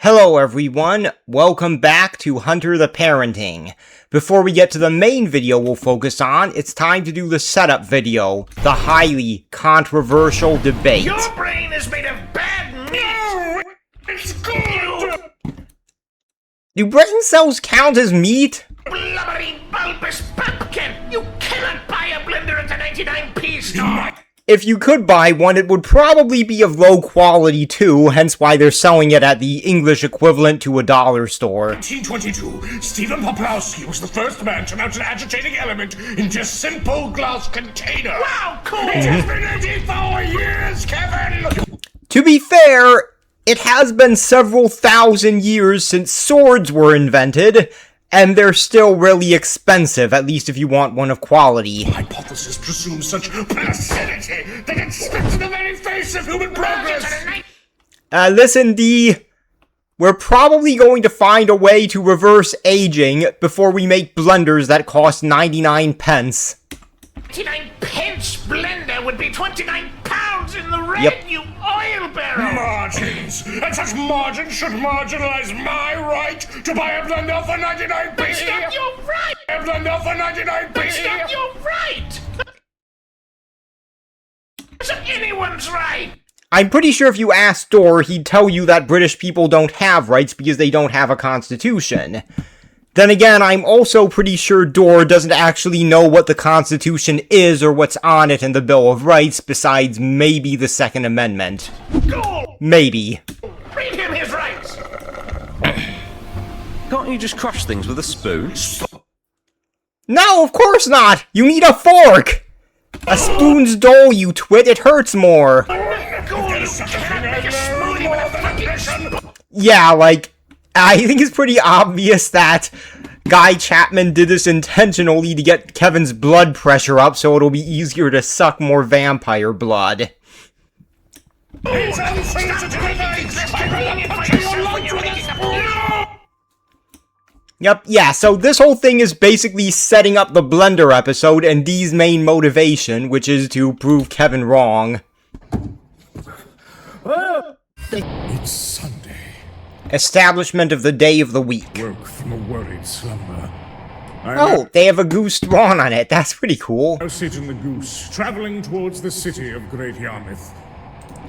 Hello everyone, welcome back to Hunter the Parenting. Before we get to the main video we'll focus on, it's time to do the setup video, the highly controversial debate. Your brain is made of bad meat! No, it's good! Do brain cells count as meat? Blubbery, bulbous pumpkin! You cannot buy a blender at the 99p store! If you could buy one, it would probably be of low quality too, hence why they're selling it at the English equivalent to a dollar store. 1922, Stephen Poplawski was the first man to mount an agitating element into a simple glass container. Wow, cool! It has been 84 years, Kevin! To be fair, it has been several thousand years since swords were invented, and they're still really expensive, at least if you want one of quality. Hypothesis presumes such placidity that it spits in the very face of human progress. Listen, D, we're probably going to find a way to reverse aging before we make blenders that cost 99 pence. 99 pence blender would be 29 pounds in the red, Yep. you oil barrel! Margins! And such margins should marginalize my right to buy a blender for 99p! But stop, you're right! A blender for 99p! But stop, you're right! It's anyone's right! I'm pretty sure if you asked Dor, he'd tell you that British people don't have rights because they don't have a constitution. Then again, I'm also pretty sure Dor doesn't actually know what the Constitution is or what's on it in the Bill of Rights, besides maybe the Second Amendment. Go! Maybe. Read him his rights! Can't you just crush things with a spoon? No, of course not! You need a fork! A spoon's dull, you twit, it hurts more. Go, you cannot make a smoothie with a fucking spoon! Yeah, like, I think it's pretty obvious that Guy Chapman did this intentionally to get Kevin's blood pressure up so it'll be easier to suck more vampire blood. It's unsensitive advice! I will punch your lungs with a spoon! Yep, yeah, so this whole thing is basically setting up the Blender episode and Dee's main motivation, which is to prove Kevin wrong. It's Sunday. Establishment of the day of the week. Woke from a worried slumber. Oh, they have a goose drawn on it. That's pretty cool. I sit in the goose, traveling towards the city of Great Yarmouth.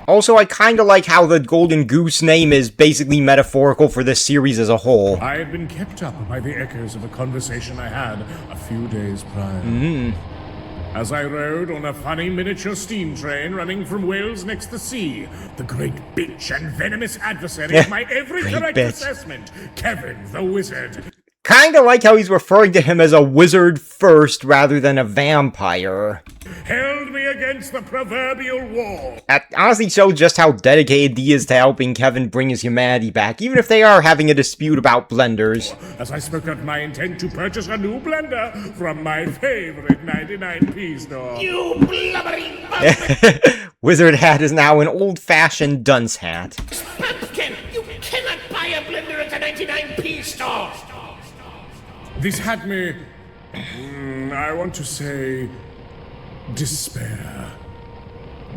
Also, I kinda like how the Golden Goose name is basically metaphorical for this series as a whole. I had been kept up by the echoes of a conversation I had a few days prior. As I rode on a funny miniature steam train running from Wales next the sea, the great bitch and venomous adversary of my every Great correct bitch. assessment, Kevin the Wizard. Kinda like how he's referring to him as a wizard first rather than a vampire. Held me against the proverbial wall. That honestly shows just how dedicated Dee is to helping Kevin bring his humanity back, even if they are having a dispute about blenders. As I spoke of my intent to purchase a new blender from my favorite 99p store. You blubbery Wizard hat is now an old-fashioned dunce hat. pumpkin! You cannot buy a blender at the 99p store! This had me, I want to say, despair.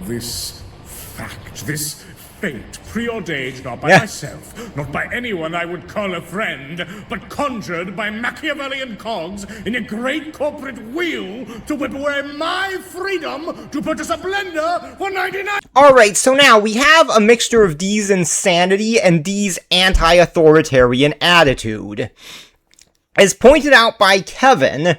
This fact, this fate, preordained not by myself, not by anyone I would call a friend, but conjured by Machiavellian cogs in a great corporate wheel to whip away my freedom to purchase a blender for 99. Alright, so now we have a mixture of Dee's insanity and Dee's anti-authoritarian attitude. As pointed out by Kevin,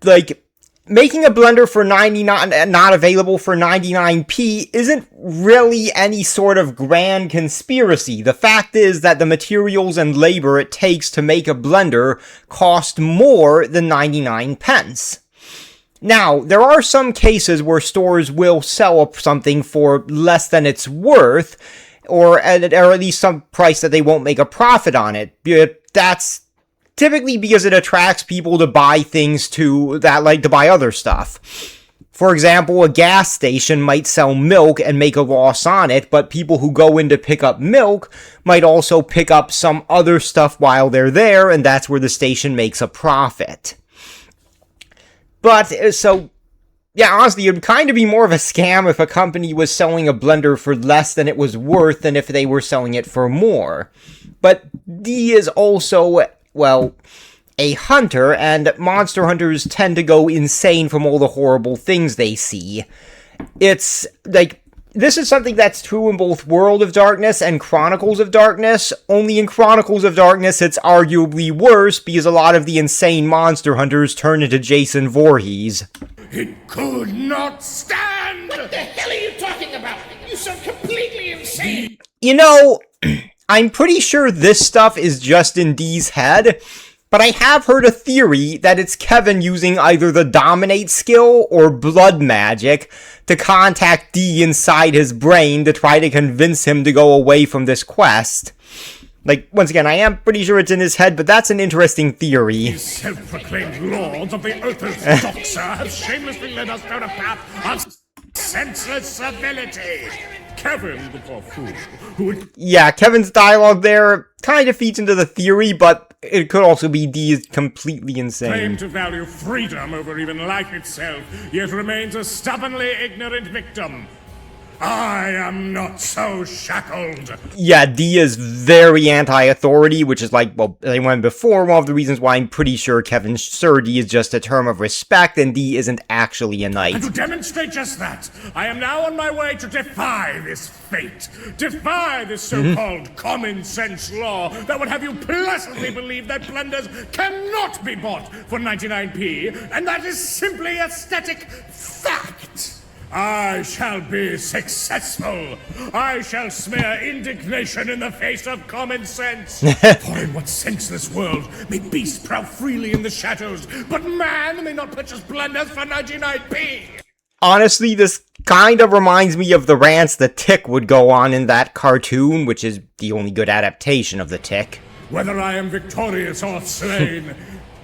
like, making a blender for 99, not available for 99p isn't really any sort of grand conspiracy. The fact is that the materials and labor it takes to make a blender cost more than 99 pence. Now, there are some cases where stores will sell something for less than it's worth, or at least some price that they won't make a profit on it. But that's typically because it attracts people to buy things that like to buy other stuff. For example, a gas station might sell milk and make a loss on it, but people who go in to pick up milk might also pick up some other stuff while they're there, and that's where the station makes a profit. But, so, yeah, honestly, it would kind of be more of a scam if a company was selling a blender for less than it was worth than if they were selling it for more. But D is also, well, a hunter, and monster hunters tend to go insane from all the horrible things they see. It's, like, this is something that's true in both World of Darkness and Chronicles of Darkness, only in Chronicles of Darkness it's arguably worse because a lot of the insane monster hunters turn into Jason Voorhees. It could not stand! What the hell are you talking about? You sound completely insane! You know, I'm pretty sure this stuff is just in D's head, but I have heard a theory that it's Kevin using either the Dominate skill or blood magic to contact D inside his brain to try to convince him to go away from this quest. Like, once again, I am pretty sure it's in his head, but that's an interesting theory. These self-proclaimed lords of the Earth's doxa have shamelessly led us down a path of senseless civility. Kevin, the poor fool, who would... Yeah, Kevin's dialogue there kind of feeds into the theory, but it could also be D is completely insane. claim to value freedom over even life itself, yet remains a stubbornly ignorant victim. I am not so shackled. Yeah, D is very anti-authority, which is like, well, they went before, one of the reasons why I'm pretty sure Kevin Sir D is just a term of respect, and D isn't actually a And knight. to demonstrate just that, I am now on my way to defy this fate. Defy this so-called common sense law that would have you pleasantly believe that blenders cannot be bought for 99p, and that is simply aesthetic fact. I shall be successful. I shall smear indignation in the face of common sense. For in what senseless world may beasts prowl freely in the shadows, but man may not purchase blenders for 99p? Honestly, this kind of reminds me of the rants the Tick would go on in that cartoon, which is the only good adaptation of the Tick. Whether I am victorious or slain,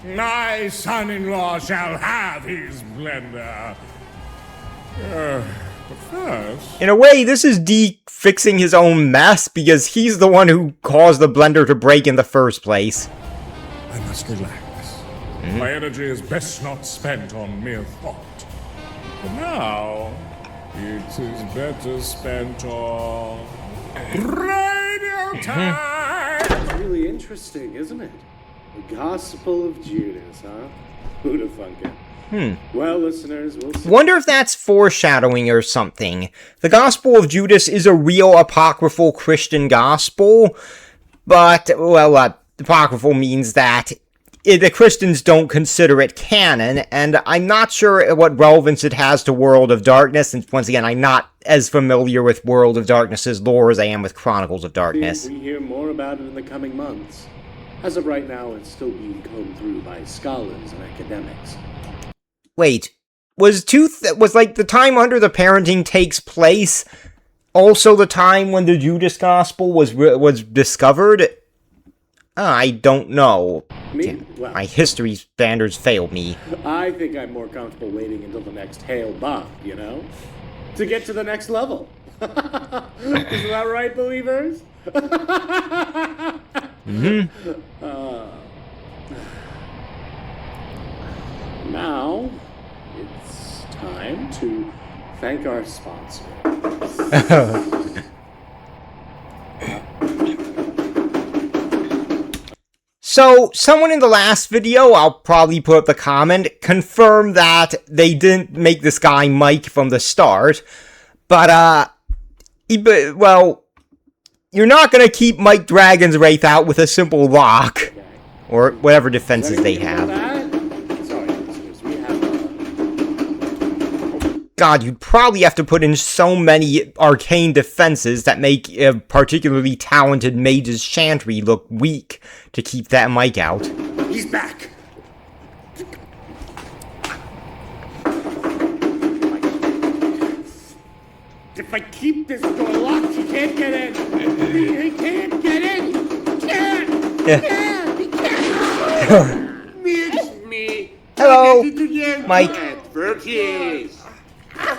my son-in-law shall have his blender. But first... In a way, this is D fixing his own mess, because he's the one who caused the blender to break in the first place. I must relax. My energy is best not spent on mere thought. For now, it is better spent on... radio time! It's really interesting, isn't it? The Gospel of Judas, huh? Who'd have thunk it? Well, listeners, we'll see. Wonder if that's foreshadowing or something. The Gospel of Judas is a real apocryphal Christian gospel, but, well, apocryphal means that the Christians don't consider it canon, and I'm not sure what relevance it has to World of Darkness, and once again, I'm not as familiar with World of Darkness's lore as I am with Chronicles of Darkness. We hear more about it in the coming months. As of right now, it's still being combed through by scholars and academics. Wait, was like the time Under the Parenting takes place also the time when the Judas Gospel was discovered? I don't know. Well, My history standards fail me. I think I'm more comfortable waiting until the next Hail Bob, you know? To get to the next level. Isn't that right, believers? Now, it's time to thank our sponsor. So, someone in the last video, I'll probably put up the comment, confirmed that they didn't make this guy Mike from the start. But, well, you're not gonna keep Mike Dragon's Wraith out with a simple lock. Or whatever defenses they have. Sorry, listeners, we have God, you'd probably have to put in so many arcane defenses that make a particularly talented mage's chantry look weak to keep that mic out. He's back! If I keep this door locked, he can't get in! He can't get in! He can't! He can't! He can't! It's me! Hello, Mike. Vertiers!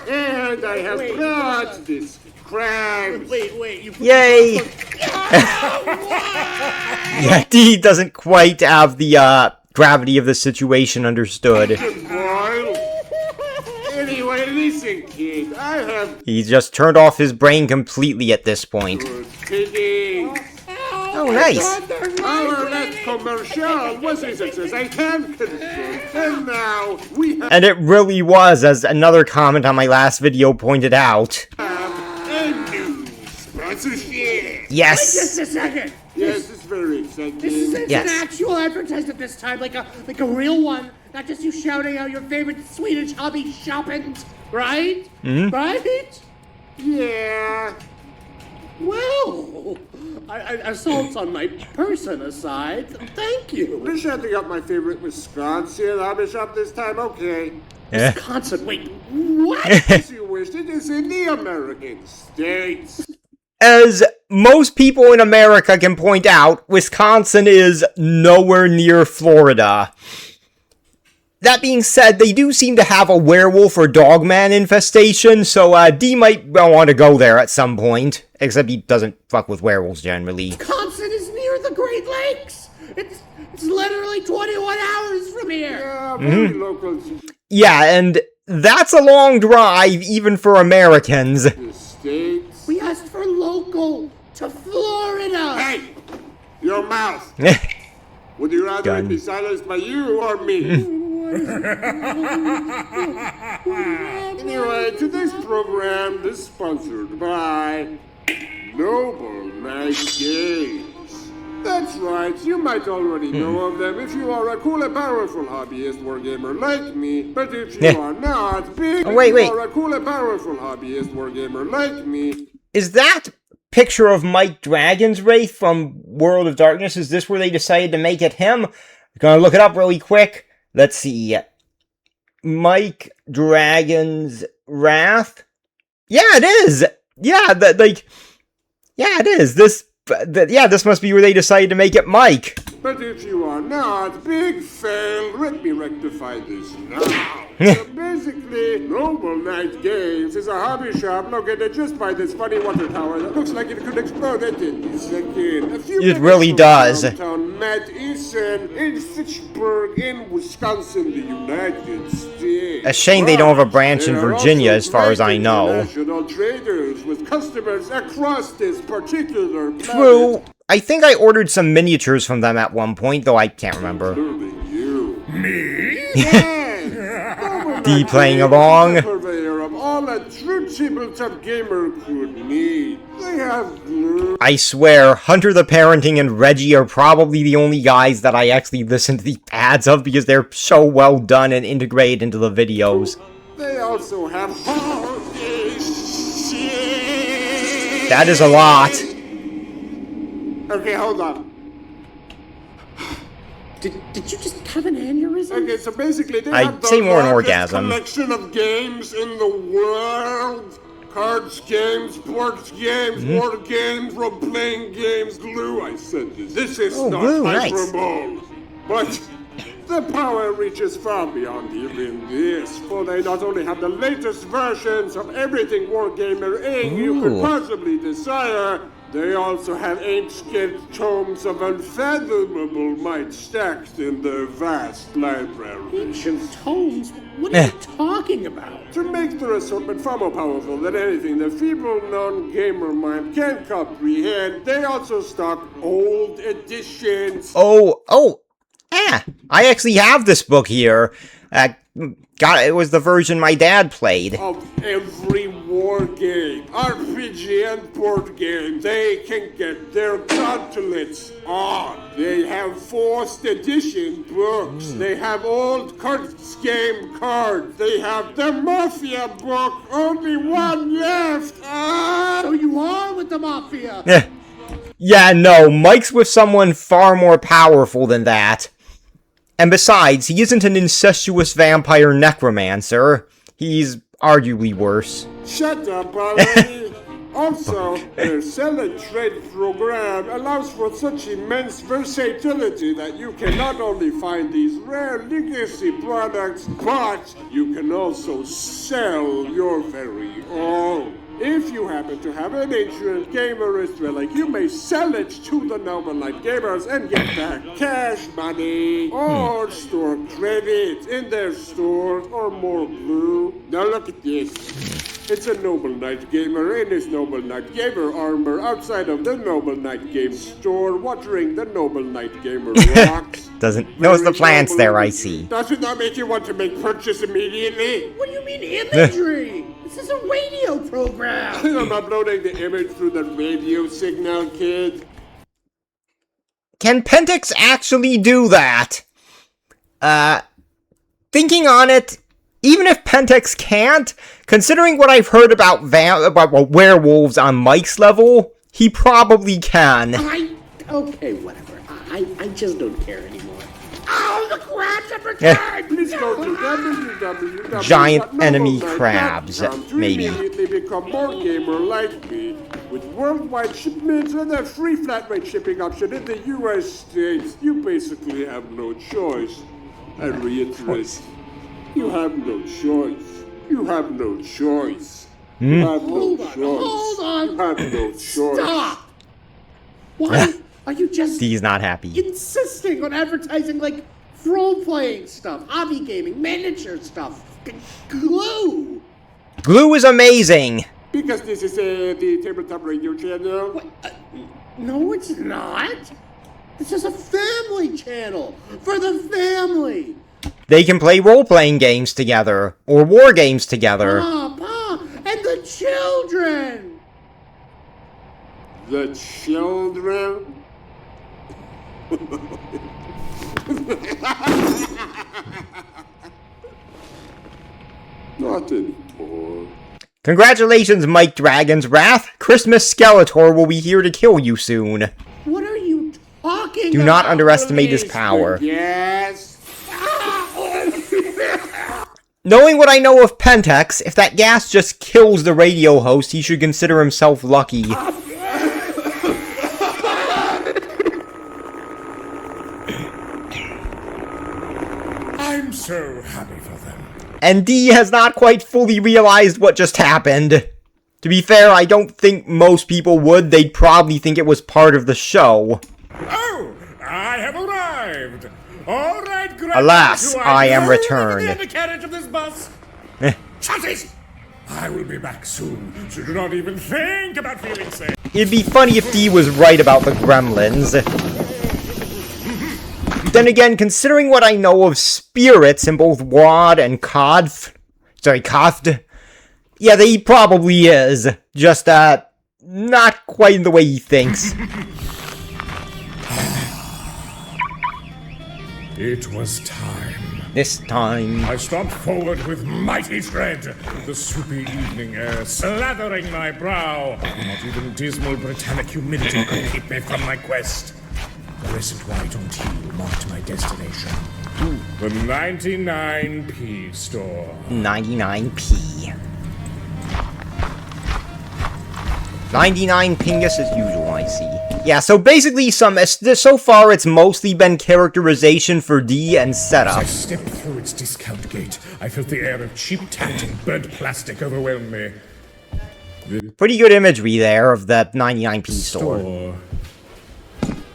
And I have brought this crab! Wait, you Yay! Yeah, D doesn't quite have the gravity of the situation understood. Anyway, I have He just turned off his brain completely at this point. good piggy. Oh, nice. Our last commercial was a success. I can confirm. And now we have And it really was, as another comment on my last video pointed out. a new sponsorship. Yes! Just a second. Yes, it's very exciting. This is Yes. an actual advertisement this time, like a real one. Not just you shouting out your favorite Swedish hobby shoppings, right? Mm-hmm. Right? Yeah. Well, assaults on my person aside, thank you. We're shouting out my favorite Wisconsin hobby shop this time, okay? Wisconsin, wait, what? As you wish, it is in the American States. As most people in America can point out, Wisconsin is nowhere near Florida. That being said, they do seem to have a werewolf or dogman infestation, so D might want to go there at some point. Except he doesn't fuck with werewolves generally. Wisconsin is near the Great Lakes. It's literally 21 hours from here. Yeah, very local to Yeah, and that's a long drive even for Americans. the States. We asked for local to Florida. Hey! Your mouth! Would you rather Gun. it be silenced by you or me? Anyway, today's program is sponsored by Noble Night Games. That's right, you might already know of them if you are a cool and powerful hobbyist wargamer like me, but if you are not, big Oh, wait, if wait. you are a cool and powerful hobbyist wargamer like me, Is that picture of Mike Dragon's Wraith from World of Darkness? Is this where they decided to make it him? I'm gonna look it up really quick. Let's see. Mike Dragon's Wrath? Yeah, it is! Yeah, yeah, it is. This must be where they decided to make it Mike. but if you are not, big fail, let me rectify this now. So basically, Noble Night Games is a hobby shop located just by this funny water tower that looks like it could explode at any second. A few It minutes really from does. Downtown Madison in Fitchburg in Wisconsin, the United States. A shame they don't have a branch in They are Virginia, also as far as I great know. international traders with customers across this particular planet. True. I think I ordered some miniatures from them at one point, though I can't remember. Including you. Me? Yes! D playing along. Purveyor of all a true tabletop gamer could need. They have glue. I swear, Hunter the Parenting and Reggie are probably the only guys that I actually listen to the ads of because they're so well done and integrated into the videos. They also have holy shit. That is a lot. Okay, hold on. Did you just have an aneurysm? Okay, so basically they I'd have the say more an largest orgasm. collection of games in the world. Cards games, board games, Mm-hmm. war games, role-playing games, glue. I said this. This is Oh, not glue, nice. hyperbole. But the power reaches far beyond even this, for they not only have the latest versions of everything Wargamer Inc. you could Ooh. possibly desire, they also have ancient tomes of unfathomable might stacked in their vast library. Ancient tomes? What are you talking about? To make their assortment far more powerful than anything the feeble non-gamer mind can comprehend, they also stock old editions. I actually have this book here. It was the version my dad played. Of every war game, RPG and board game they can get their gauntlets on. They have 4th edition books. They have old cards game cards. They have the Mafia book. Only one left. So you are with the Mafia? Yeah, no, Mike's with someone far more powerful than that. And besides, he isn't an incestuous vampire necromancer. He's arguably worse. Shut up already. Also, their sell and trade program allows for such immense versatility that you can not only find these rare legacy products, but you can also sell your very own. If you happen to have an ancient gamerist relic, you may sell it to the Noble Light Gamers and get back cash money or store credit in their stores or more glue. Now look at this. It's a Noble Knight gamer in his Noble Knight gamer armor outside of the Noble Knight game store, watering the Noble Knight gamer rocks. Knows the plants there, I see. Does it not make you want to make purchase immediately? What do you mean imagery? This is a radio program. I'm uploading the image through the radio signal, kid. Can Pentax actually do that? Thinking on it, even if Pentax can't, considering what I've heard about werewolves on Mike's level, he probably can. Okay, whatever. I just don't care anymore. Oh, the crabs have returned! Please go to www. Giant enemy crabs, maybe. Immediately become more gamer like me, with worldwide shipments and a free flat rate shipping option in the U.S. states. You basically have no choice. I reiterate, you have no choice. You have no choice. You have no choice. Hold on. You have no choice. Stop! Why are you just He's not happy. insisting on advertising like role-playing stuff, hobby gaming, miniature stuff, glue? Glue is amazing! Because this is the tabletop radio channel. What? No, it's not. This is a family channel for the family. They can play role-playing games together, or war games together. Papa, and the children. The children? Not anymore. Congratulations, Mike Dragon's Wrath! Christmas Skeletor will be here to kill you soon. What are you talking Do about? not underestimate his power. Yes. Knowing what I know of Pentax, if that gas just kills the radio host, he should consider himself lucky. I'm so happy for them. And D has not quite fully realized what just happened. To be fair, I don't think most people would. They'd probably think it was part of the show. Oh, I have arrived. All right, Alas, I am returned. In the carriage of this bus. Chassis! I will be back soon, so do not even think about feeling safe. It'd be funny if D was right about the gremlins. Then again, considering what I know of spirits in both Wad and Kodf... Sorry, Koft... Yeah, he probably is. Just, not quite in the way he thinks. It was time. This time... I stomped forward with mighty tread, the soupy evening air slathering my brow. Not even dismal Britannic humidity could keep me from my quest. The recent white on teal marked my destination. The 99p store. 99p. 99 pingus as usual, I see. Yeah, so basically, so far it's mostly been characterization for D and As I setup. stepped through its discount gate, I felt the air of cheap tact and burnt plastic overwhelm me. Pretty good imagery there of the 99p store.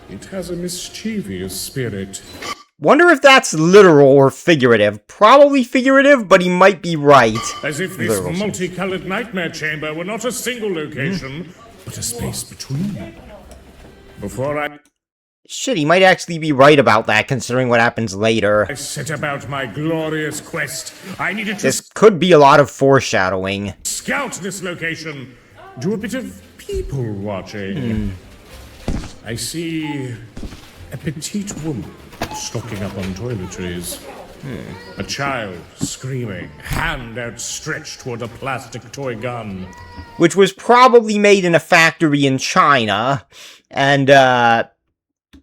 It has a mischievous spirit. Wonder if that's literal or figurative. Probably figurative, but he might be right. As if this Literal. multicolored nightmare chamber were not a single location, but a space between. Before I Shit, he might actually be right about that, considering what happens later. set about my glorious quest, I needed to This could be a lot of foreshadowing. scout this location, do a bit of people watching. I see a petite woman stocking up on toiletries. A child screaming, hand outstretched toward a plastic toy gun. Which was probably made in a factory in China, and,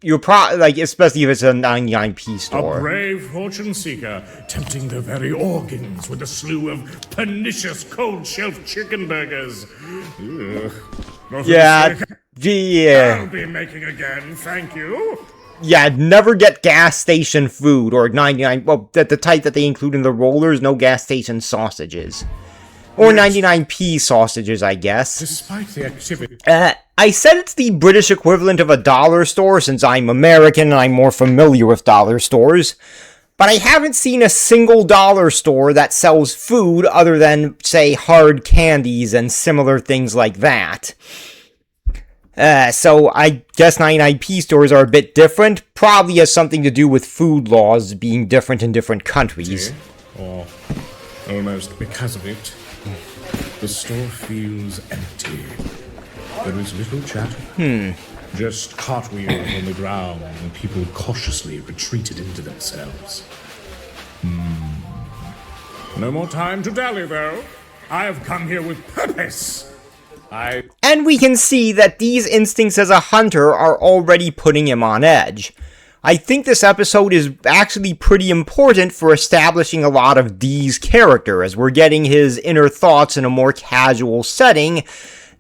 you're especially if it's a 99p A store. brave fortune seeker, tempting the very organs with a slew of pernicious cold shelf chicken burgers. Ugh. Not a Yeah, mistake yeah. I'll be making again, thank you. Yeah, never get gas station food, or 99, well, the type that they include in the rollers, no gas station sausages. Or 99p sausages, I guess. Despite the activity, I said it's the British equivalent of a dollar store, since I'm American and I'm more familiar with dollar stores. but I haven't seen a single dollar store that sells food other than, say, hard candies and similar things like that. So I guess 99p stores are a bit different. Probably has something to do with food laws being different in different countries. Or almost because of it, the store feels empty. There is little chatter. Just cartwheels on the ground and people cautiously retreated into themselves. No more time to dally, though. I have come here with purpose. And we can see that Dee's instincts as a hunter are already putting him on edge. I think this episode is actually pretty important for establishing a lot of Dee's character, as we're getting his inner thoughts in a more casual setting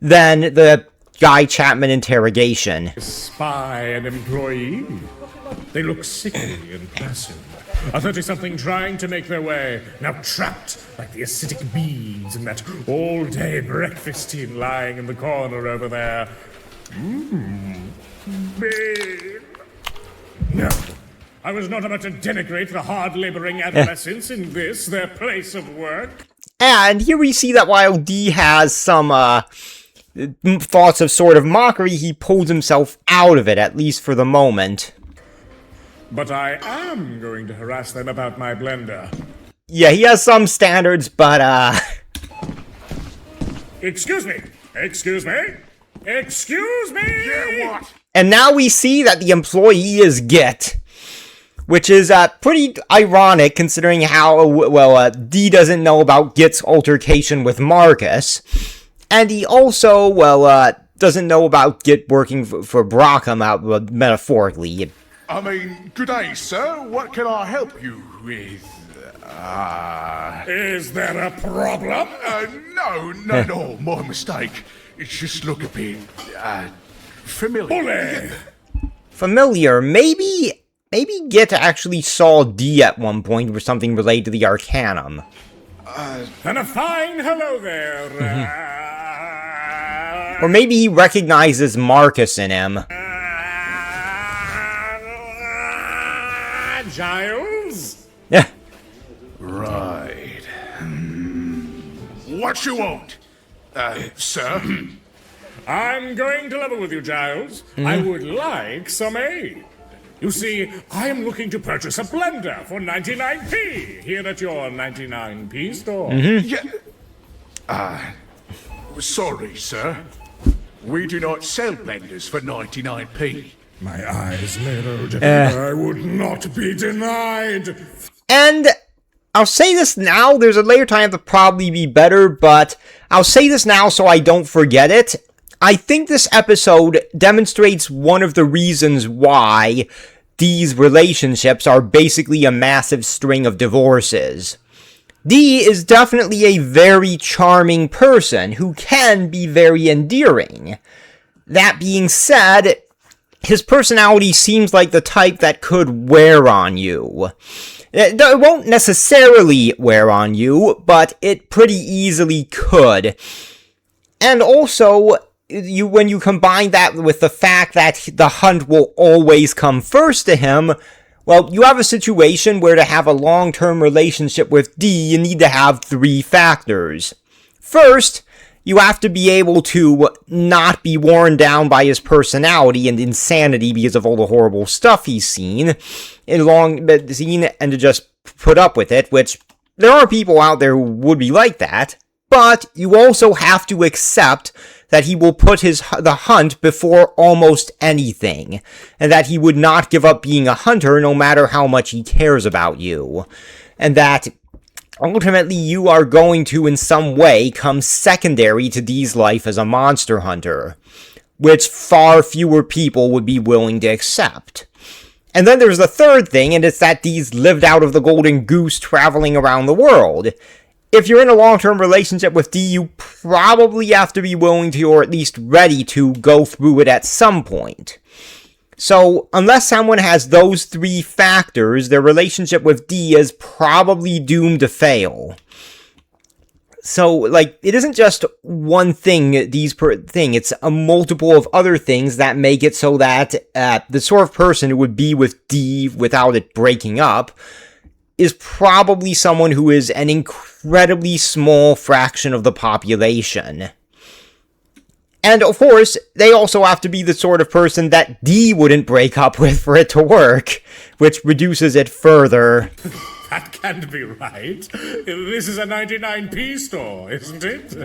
than the Guy Chapman interrogation. Spy and employee. They look sickly and passive. A 30-something trying to make their way, now trapped like the acidic beans in that all-day breakfast tin lying in the corner over there. Babe. No, I was not about to denigrate the hard-laboring adolescents in this, their place of work. And here we see that while Dee has some, thoughts of sort of mockery, he pulls himself out of it, at least for the moment. But I am going to harass them about my blender. Yeah, he has some standards, but, Excuse me! Excuse me! Excuse me! Yeah, what? And now we see that the employee is Git, which is, pretty ironic considering how, well, Dee doesn't know about Git's altercation with Marcus. And he also, well, doesn't know about Git working for Brockham, metaphorically. I mean, good day, sir. What can I help you with? Is there a problem? No, my mistake. It's just look a bit, familiar. Familiar. Maybe Git actually saw Dee at one point or something related to the Arcanum. And a fine hello there. Or maybe he recognizes Marcus in him. Giles? Yeah. Right. What you want? Sir? I'm going to level with you, Giles. I would like some aid. You see, I am looking to purchase a blender for 99p here at your 99p store. Yeah. Sorry, sir. We do not sell blenders for 99p. My eyes narrowed. I would not be denied. And I'll say this now, there's a later time that'll probably be better, but I'll say this now so I don't forget it. I think this episode demonstrates one of the reasons why these relationships are basically a massive string of divorces. Dee is definitely a very charming person who can be very endearing. That being said, his personality seems like the type that could wear on you. It won't necessarily wear on you, but it pretty easily could. And also, when you combine that with the fact that the hunt will always come first to him, well, you have a situation where to have a long-term relationship with Dee, you need to have 3 factors. First, you have to be able to not be worn down by his personality and insanity because of all the horrible stuff he's seen, and to just put up with it, which there are people out there who would be like that, but you also have to accept that he will put the hunt before almost anything, and that he would not give up being a hunter no matter how much he cares about you, and that ultimately you are going to in some way come secondary to Dee's life as a monster hunter, which far fewer people would be willing to accept. And then there's the third thing, and it's that Dee's lived out of the Golden Goose traveling around the world. If you're in a long-term relationship with Dee, you probably have to be willing to, or at least ready to, go through it at some point. So, unless someone has those 3 factors, their relationship with Dee is probably doomed to fail. So, like, it isn't just one thing, it's a multiple of other things that make it so that the sort of person who would be with Dee without it breaking up is probably someone who is an incredibly small fraction of the population. And of course, they also have to be the sort of person that D wouldn't break up with for it to work, which reduces it further. That can't be right. This is a 99p store, isn't it?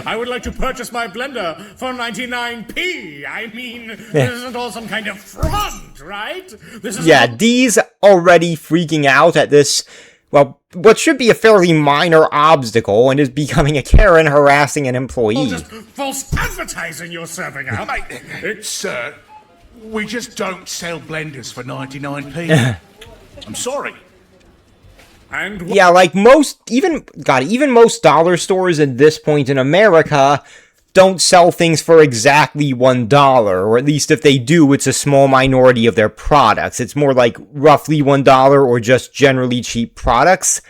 I would like to purchase my blender for 99p. I mean, this isn't all some kind of front, right? This is D's already freaking out at this, well, what should be a fairly minor obstacle, and is becoming a Karen harassing an employee. all just false advertising you're serving up. Sir, we just don't sell blenders for 99p. I'm sorry. And Yeah, like even most dollar stores at this point in America don't sell things for exactly $1, or at least if they do, it's a small minority of their products. It's more like roughly $1 or just generally cheap products.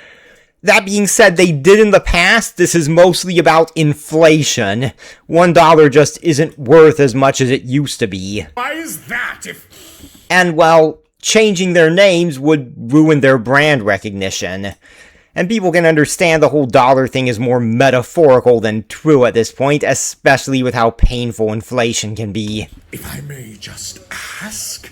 That being said, they did in the past. This is mostly about inflation. $1 just isn't worth as much as it used to be. why is that if... And, well, changing their names would ruin their brand recognition. And people can understand the whole dollar thing is more metaphorical than true at this point, especially with how painful inflation can be. If I may just ask?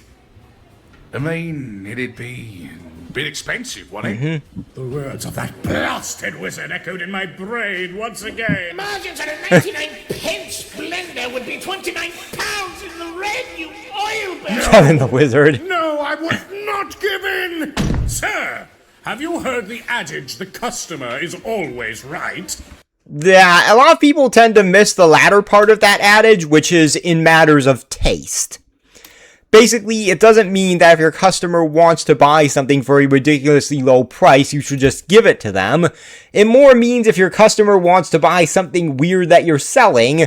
I mean, it'd be a bit expensive, wouldn't it? The words of that blasted wizard echoed in my brain once again. Margins on a 99 pence blender would be 29 pounds in the red, you oil barrel! Kevin the Wizard. No, I would not give in! Sir, have you heard the adage, the customer is always right? Yeah, a lot of people tend to miss the latter part of that adage, which is in matters of taste. Basically, it doesn't mean that if your customer wants to buy something for a ridiculously low price, you should just give it to them. It more means if your customer wants to buy something weird that you're selling,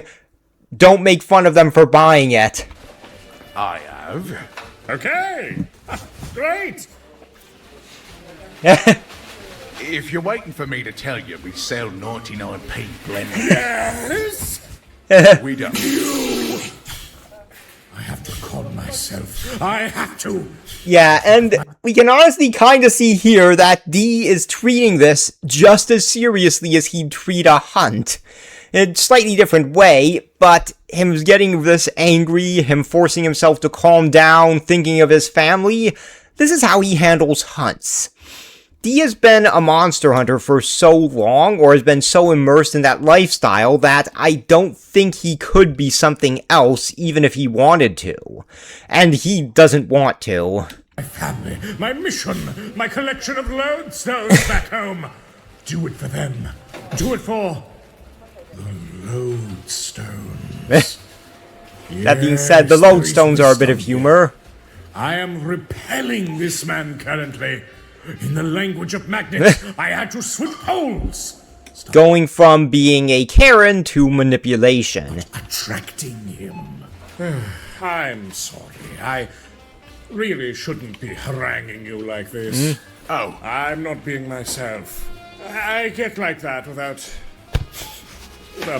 don't make fun of them for buying it. I have. Okay, great. If you're waiting for me to tell you we sell 99p blenders, Yes? we don't. I have to calm myself. I have to. Yeah, and we can honestly kind of see here that D is treating this just as seriously as he'd treat a hunt. In a slightly different way, but him getting this angry, him forcing himself to calm down, thinking of his family, this is how he handles hunts. D has been a monster hunter for so long, or has been so immersed in that lifestyle, that I don't think he could be something else, even if he wanted to. And he doesn't want to. My family, my mission, my collection of lodestones back home. Do it for them. Do it for the lodestones. That being said, the Yes, there is lodestones are a bit of wisdom humor. I am repelling this man currently. In the language of magnets, I had to switch poles. Going from being a Karen to manipulation. Attracting him. I'm sorry. I really shouldn't be haranguing you like this. Oh, I'm not being myself. I get like that without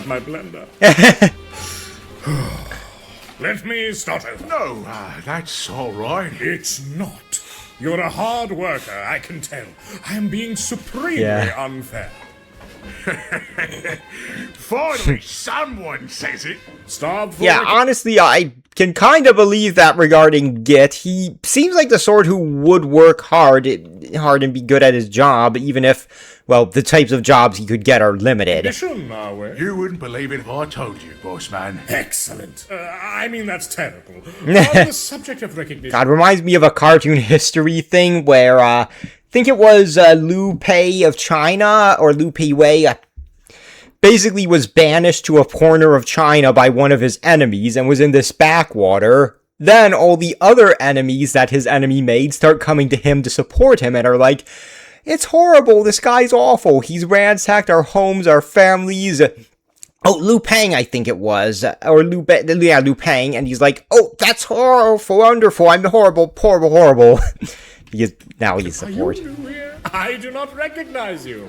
my blender. Let me start over. no, that's all right. It's not. You're a hard worker, I can tell. I am being supremely unfair. Finally, someone says it. Stop for Yeah, honestly, I can kind of believe that regarding Git. He seems like the sort who would work hard and be good at his job, even if, well, the types of jobs he could get are limited. mission, are we? You wouldn't believe it if I told you, boss man. Excellent. I mean, that's terrible. On the subject of recognition... God, reminds me of a cartoon history thing where, I think it was Liu Pei of China, or Liu Pei Wei, basically was banished to a corner of China by one of his enemies and was in this backwater. Then all the other enemies that his enemy made start coming to him to support him and are like, it's horrible, this guy's awful, he's ransacked our homes, our families. Oh, Liu Pang, I think it was, or Liu Pang, and he's like, oh, that's horrible, wonderful, I'm horrible, horrible. Now he's support. Are you new here? I do not recognize you.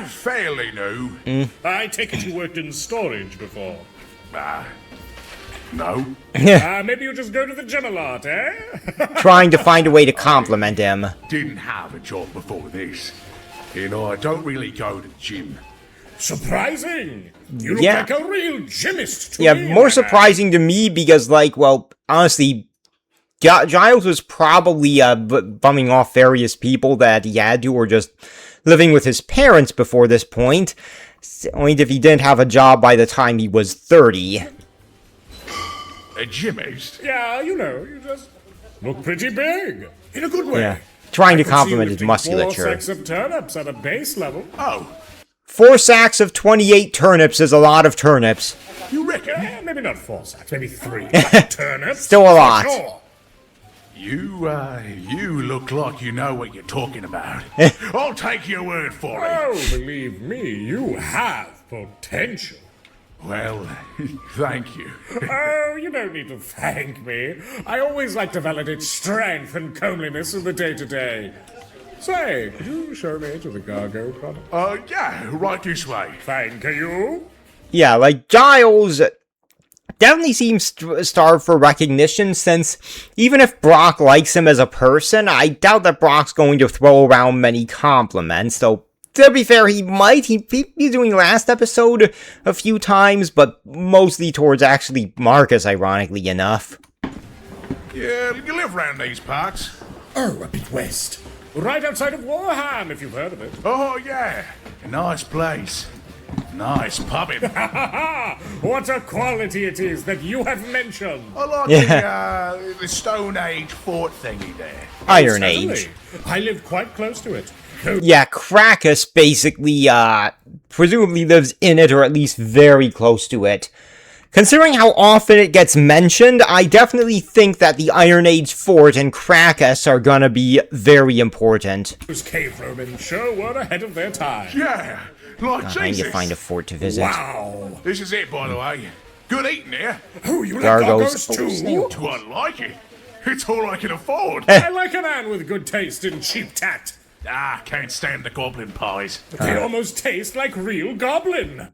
Fairly new. I take it you worked in storage before. No. Maybe you just go to the gym a lot, eh? Trying to find a way to compliment him. Didn't have a job before this. You know, I don't really go to the gym. Surprising! You look Yeah. like a real gymist to Yeah, me, more man. surprising to me because, like, well, honestly, Giles was probably bumming off various people that he had to, or just living with his parents before this point. Only if he didn't have a job by the time he was 30. A gymist? Yeah, you know, you just look pretty big. In a good way. Yeah. Trying to I could see compliment his lifting musculature. 4 sacks of turnips at a base level. Oh, 4 sacks of 28 turnips is a lot of turnips. you reckon? Maybe not 4 sacks, maybe 3. Turnips. Still a for lot. sure. You look like you know what you're talking about. I'll take your word for it. Oh, believe me, you have potential. Well, thank you. Oh, you don't need to thank me. I always like to validate strength and comeliness in the day-to-day. Say, could you show me to the cargo product? Yeah, right this way. Thank you. Yeah, like, Giles definitely seems starved for recognition, since even if Brock likes him as a person, I doubt that Brock's going to throw around many compliments, though, to be fair, he might. He's doing last episode a few times, but mostly towards actually Marcus, ironically enough. Yeah, you live around these parts? Oh, a bit west. Right outside of Warham, if you've heard of it. Oh, yeah. A nice place. Nice pubbing. What a quality it is that you have mentioned. I like the Stone Age fort thingy there. Iron Certainly. Age. I live quite close to it. Though Yeah, Krakus basically, presumably lives in it, or at least very close to it. Considering how often it gets mentioned, I definitely think that the Iron Age fort and Krakus are gonna be very important. those cave Romans sure were ahead of their time. Yeah, like I need Jesus. to find a fort to visit. Wow. This is it, by the way. Good eating here. Oh, you like Gargoyles. gargos too? Do I like it? It's all I can afford. I like a man with good taste and cheap tact. Can't stand the goblin pies. They almost taste like real goblin.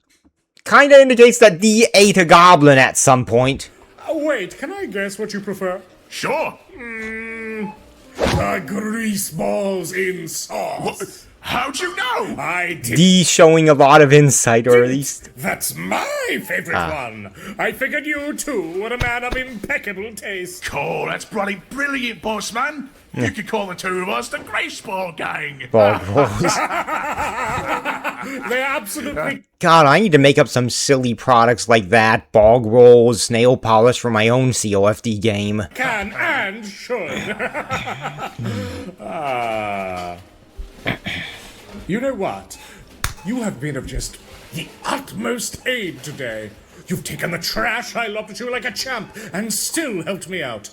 Kinda indicates that Dee ate a goblin at some point. Wait, can I guess what you prefer? Sure. The grease balls in sauce. How'd you know? I did. Dee showing a lot of insight, or at least... That's my favorite one. I figured you too were a man of impeccable taste. Oh, that's bloody brilliant, boss man. You could call the two of us the Greaseball Gang. Bog rolls. They absolutely God, I need to make up some silly products like that. Bog rolls, snail polish for my own COFD game. can and should. You know what? You have been of just the utmost aid today. You've taken the trash I lobbed at you like a champ and still helped me out.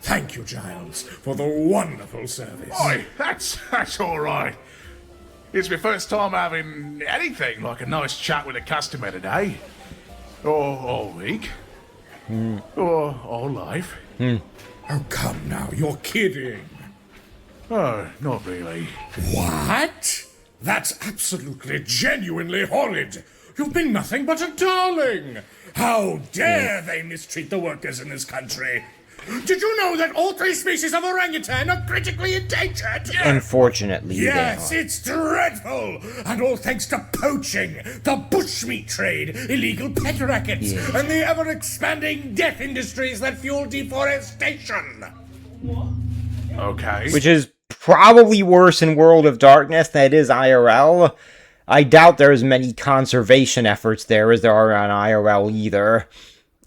Thank you, Giles, for the wonderful service. Oi, that's all right. It's my first time having anything like a nice chat with a customer today. Or all week. Or all life. Oh, come now, you're kidding. Oh, not really. What? That's absolutely, genuinely horrid. You've been nothing but a darling. How dare they mistreat the workers in this country? Did you know that all 3 species of orangutan are critically endangered? Unfortunately, Yes, they are. it's dreadful! And all thanks to poaching, the bushmeat trade, illegal pet rackets, and the ever-expanding death industries that fuel deforestation! Okay. Which is probably worse in World of Darkness than it is IRL. I doubt there's many conservation efforts there as there are on IRL either.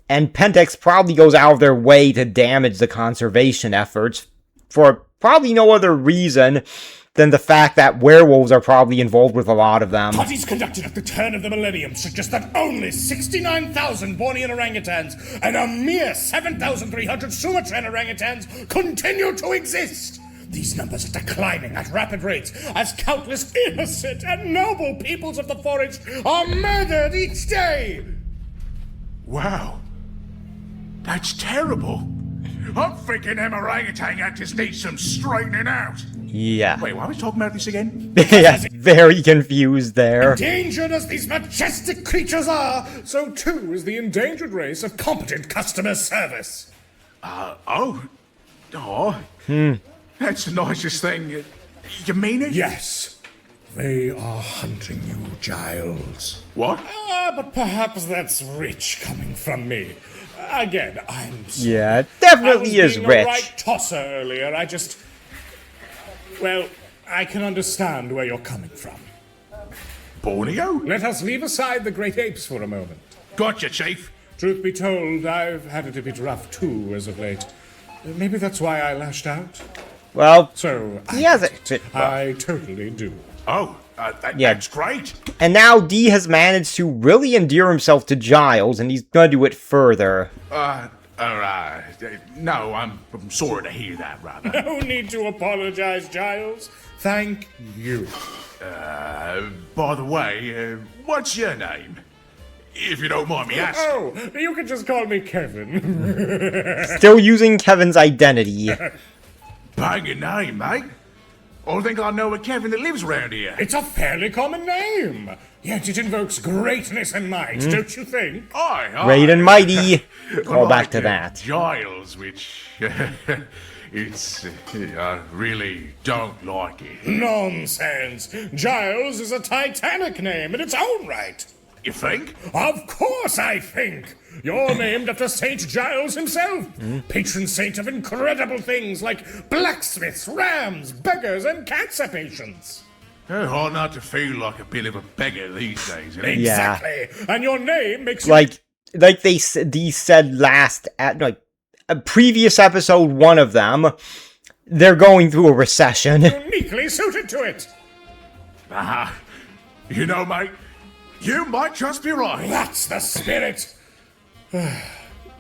And Pentex probably goes out of their way to damage the conservation efforts for probably no other reason than the fact that werewolves are probably involved with a lot of them. Studies conducted at the turn of the millennium suggest that only 69,000 Bornean orangutans and a mere 7,300 Sumatran orangutans continue to exist. These numbers are declining at rapid rates as countless innocent and noble peoples of the forest are murdered each day. Wow. That's terrible. I'm thinking them orangutan just needs some straightening out. Yeah. Wait, why are we talking about this again? Yeah, very confused there. Endangered as these majestic creatures are, so too is the endangered race of competent customer service. Oh. That's the nicest thing. You mean it? Yes, they are hunting you, Giles. What? But perhaps that's rich coming from me. Again, I'm sorry. Yeah, it I was definitely is being a rich. right tosser earlier. Well, I can understand where you're coming from. Borneo? Let us leave aside the great apes for a moment. Gotcha, Chief. Truth be told, I've had it a bit rough too as of late. Maybe that's why I lashed out. Well, So, he has it. I totally do. Oh, Yeah. that's great. And now Dee has managed to really endear himself to Giles, and he's gonna do it further. No, I'm sorry to hear that, rather. No need to apologize, Giles. Thank you. By the way, what's your name? If you don't mind me asking. Oh, you can just call me Kevin. Still using Kevin's identity. Banging name, mate. I think I know a Kevin that lives around here. It's a fairly common name, yet it invokes greatness and might, don't you think? Aye. Great and mighty. Call Like, back to that. Giles, which I really don't like it. Nonsense. Giles is a titanic name in its own right. You think? Of course I think. You're named after Saint Giles himself, patron saint of incredible things like blacksmiths, rams, beggars, and cancer patients. Hard not to feel like a bit of a beggar these days, isn't it? Yeah. Exactly. And your name makes you Like Dee said last at a previous episode, one of them, they're going through a recession. uniquely suited to it. You know, mate, you might just be right. That's the spirit.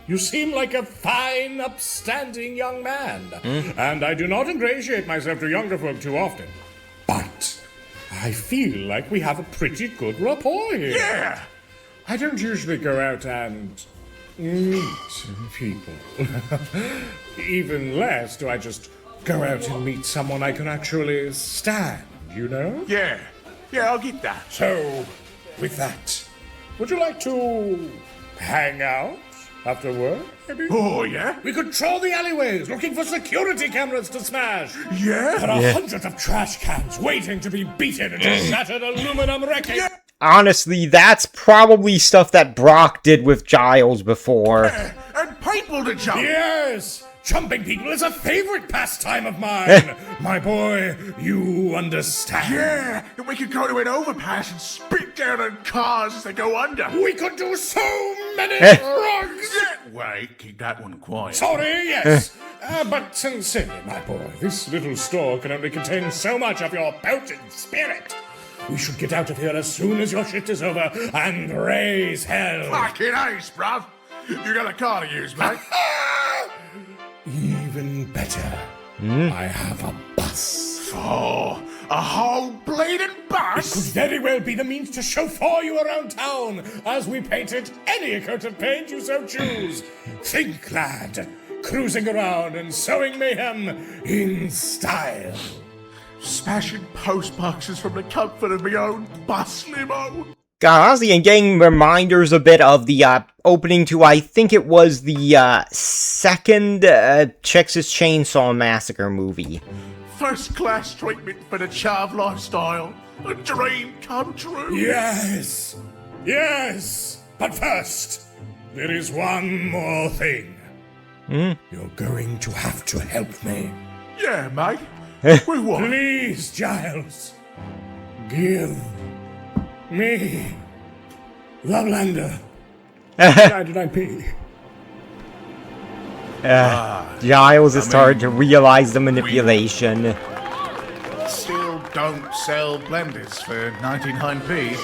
You seem like a fine, upstanding young man, and I do not ingratiate myself to younger folk too often. But I feel like we have a pretty good rapport here. Yeah. I don't usually go out and meet people. Even less do I just go out and meet someone I can actually stand, you know? Yeah, I'll get that. So, with that, would you like to hang out after work, maybe? Oh, yeah? We could troll the alleyways looking for security cameras to smash. Yeah? There are hundreds of trash cans waiting to be beaten into shattered aluminum wreckage. Honestly, that's probably stuff that Brock did with Giles before. And people to jump. Yes! Jumping people is a favorite pastime of mine. My boy, you understand. Yeah, and we could go to an overpass and spit down on cars as they go under. We could do so many Eh. drugs. Wait, keep that one quiet. Sorry, yes. But sincerely, my boy, this little store can only contain so much of your potent spirit. We should get out of here as soon as your shift is over and raise hell. Fucking ace, bruv. You got a car to use, mate. Even better, I have a bus. Oh, a whole bleeding Could bus? very well be the means to chauffeur you around town as we painted any coat of paint you so choose. Think, lad, cruising around and sowing mayhem in style. Smashing post boxes from the comfort of my own bus limo. God, honestly, and getting reminders a bit of the opening to, I think it was the second Texas Chainsaw Massacre movie. First class treatment for the chav lifestyle. A dream come true. Yes, yes. But first, there is one more thing. You're going to have to help me. Yeah, mate. With what? Please, Giles, give me Lovelander 99p. Giles is starting to realize the manipulation. Still don't sell blenders for 99p.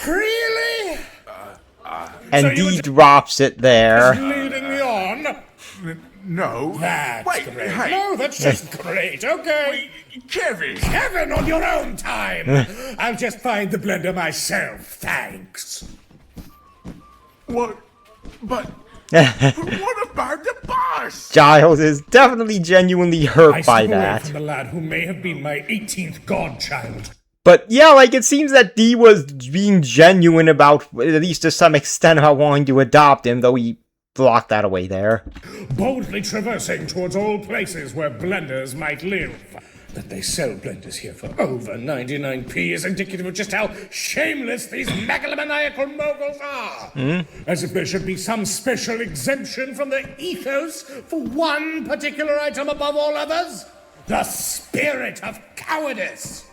Really? And So you Dee would- drops it there. Leading me on? No. That's Wait, great. hey. No, that's just great. Okay. Kevin. Kevin, on your own time. I'll just find the blender myself. Thanks. What? But What about the boss? Giles is definitely genuinely hurt I by step away that. from the lad who may have been my 18th godchild. But yeah, like, it seems that Dee was being genuine about, at least to some extent, about wanting to adopt him, though he blocked that away there. Boldly traversing towards all places where blenders might live. That they sell blenders here for over 99p is indicative of just how shameless these megalomaniacal moguls are. As if there should be some special exemption from the ethos for one particular item above all others. The spirit of cowardice.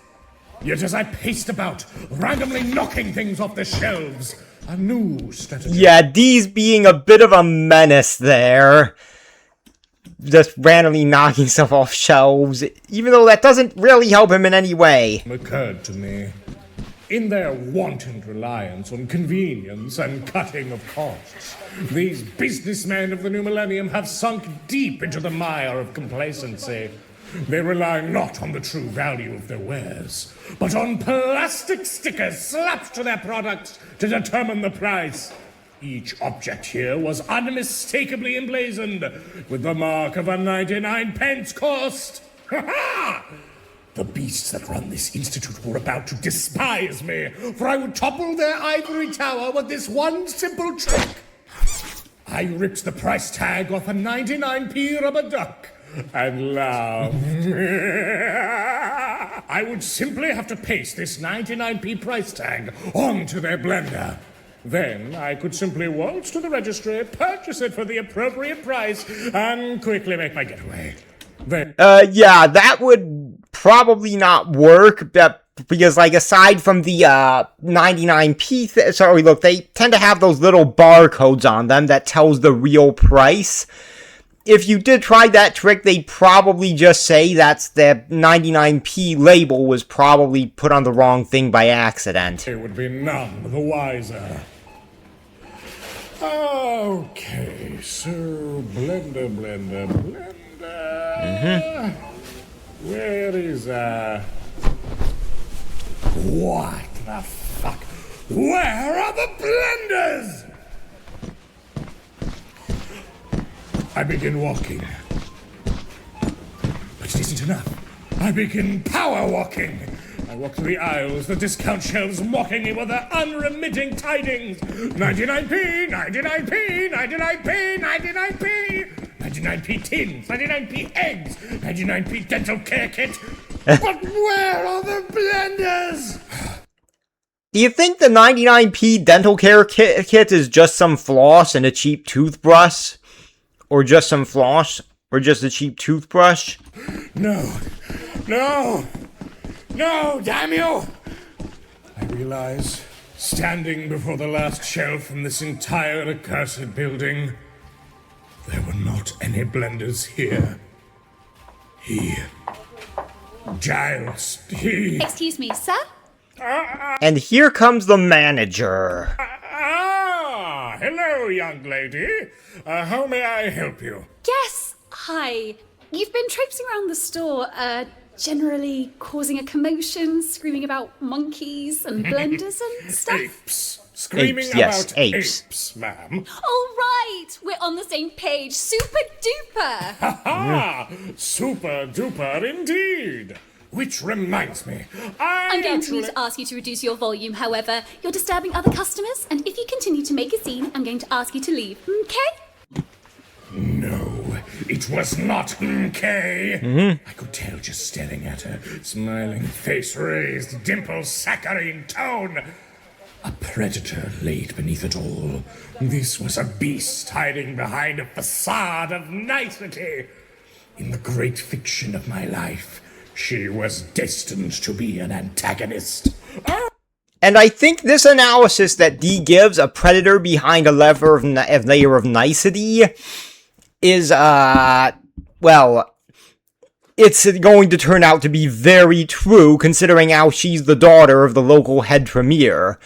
Yet as I paced about, randomly knocking things off the shelves, a new strategy. Yeah, Dee's being a bit of a menace there. Just randomly knocking stuff off shelves, even though that doesn't really help him in any way. Occurred to me. In their wanton reliance on convenience and cutting of costs, these businessmen of the new millennium have sunk deep into the mire of complacency. They rely not on the true value of their wares, but on plastic stickers slapped to their products to determine the price. Each object here was unmistakably emblazoned with the mark of a 99 pence cost. Ha ha! The beasts that run this institute were about to despise me, for I would topple their ivory tower with this one simple trick. I ripped the price tag off a 99p rubber duck and laughed. I would simply have to paste this 99p price tag onto their blender. Then I could simply waltz to the registry, purchase it for the appropriate price, and quickly make my getaway. Then, Yeah, that would probably not work, because, like, aside from the 99p, sorry, look, they tend to have those little barcodes on them that tells the real price. If you did try that trick, they'd probably just say that's the 99p label was probably put on the wrong thing by accident. they would be none the wiser. Okay, so blender. Where is, what the fuck? Where are the blenders? I begin walking. But it isn't enough. I begin power walking. I walk through the aisles, the discount shelves mocking me with their unremitting tidings. 99p, 99p, 99p, 99p, 99p tins, 99p eggs, 99p dental care kit. But where are the blenders? Do you think the 99p dental care kit is just some floss and a cheap toothbrush? Or just some floss? Or just a cheap toothbrush? No, damn you! I realize, standing before the last shelf in this entire accursed building, there were not any blenders here. Giles, Excuse me, sir? And here comes the manager. Hello, young lady. How may I help you? Yes, hi. You've been traipsing around the store, generally causing a commotion, screaming about monkeys and blenders and stuff. Apes. Screaming Apes, yes, about apes. apes, ma'am. All right, we're on the same page. Super duper. Ha! Super duper indeed. Which reminds me, I'm going to need to ask you to reduce your volume, however. You're disturbing other customers, and if you continue to make a scene, I'm going to ask you to leave, okay? No, it was not okay. I could tell just staring at her, smiling face raised, dimple saccharine tone. A predator laid beneath it all. This was a beast hiding behind a facade of nicety. In the great fiction of my life, she was destined to be an antagonist. And I think this analysis that Dee gives, a predator behind a layer of nicety, is, well, it's going to turn out to be very true, considering how she's the daughter of the local head premier.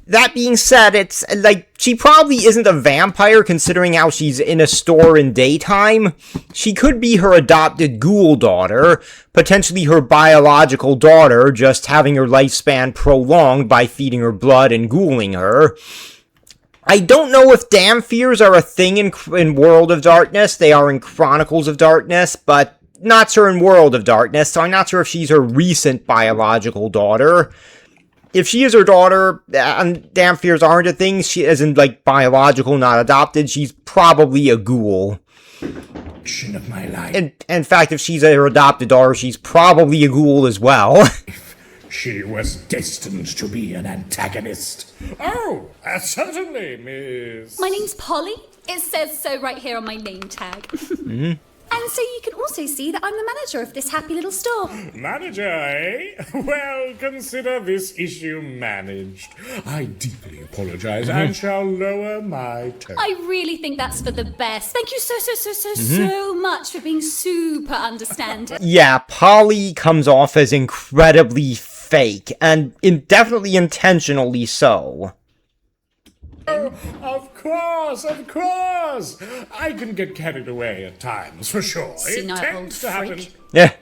That being said, it's, like, she probably isn't a vampire, considering how she's in a store in daytime. She could be her adopted ghoul daughter, potentially her biological daughter, just having her lifespan prolonged by feeding her blood and ghouling her. I don't know if Dampiers are a thing in World of Darkness. They are in Chronicles of Darkness, but not sure in World of Darkness, so I'm not sure if she's her recent biological daughter. If she is her daughter, and Dampiers aren't a thing, she isn't, like, biological, not adopted, she's probably a ghoul. Of my life. In fact, if she's her adopted daughter, she's probably a ghoul as well. She was destined to be an antagonist. Oh, certainly, Miss. My name's Polly. It says so right here on my name tag. And so you can also see that I'm the manager of this happy little store. Manager, eh? Well, consider this issue managed. I deeply apologize and shall lower my tone. I really think that's for the best. Thank you so much for being super understanding. Yeah, Polly comes off as incredibly fake, and definitely intentionally so. Oh, of course. I can get carried away at times, for sure. Senile It tends to happen. freak. Yeah.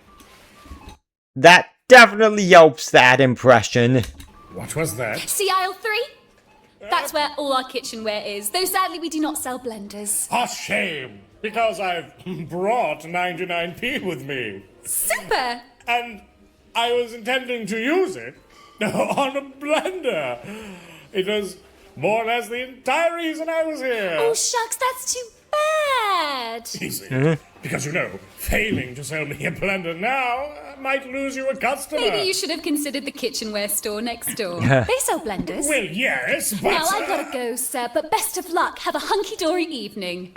That definitely helps that impression. What was that? See aisle 3? That's where all our kitchenware is, though sadly we do not sell blenders. A shame, because I've brought 99p with me. Super! And I was intending to use it on a blender. It was more or less the entire reason I was here. Oh shucks, that's too bad! Easy. Because, failing to sell me a blender now might lose you a customer. Maybe you should have considered the kitchenware store next door. They sell blenders. Well, yes, but... Well, I gotta go, sir, but best of luck. Have a hunky-dory evening.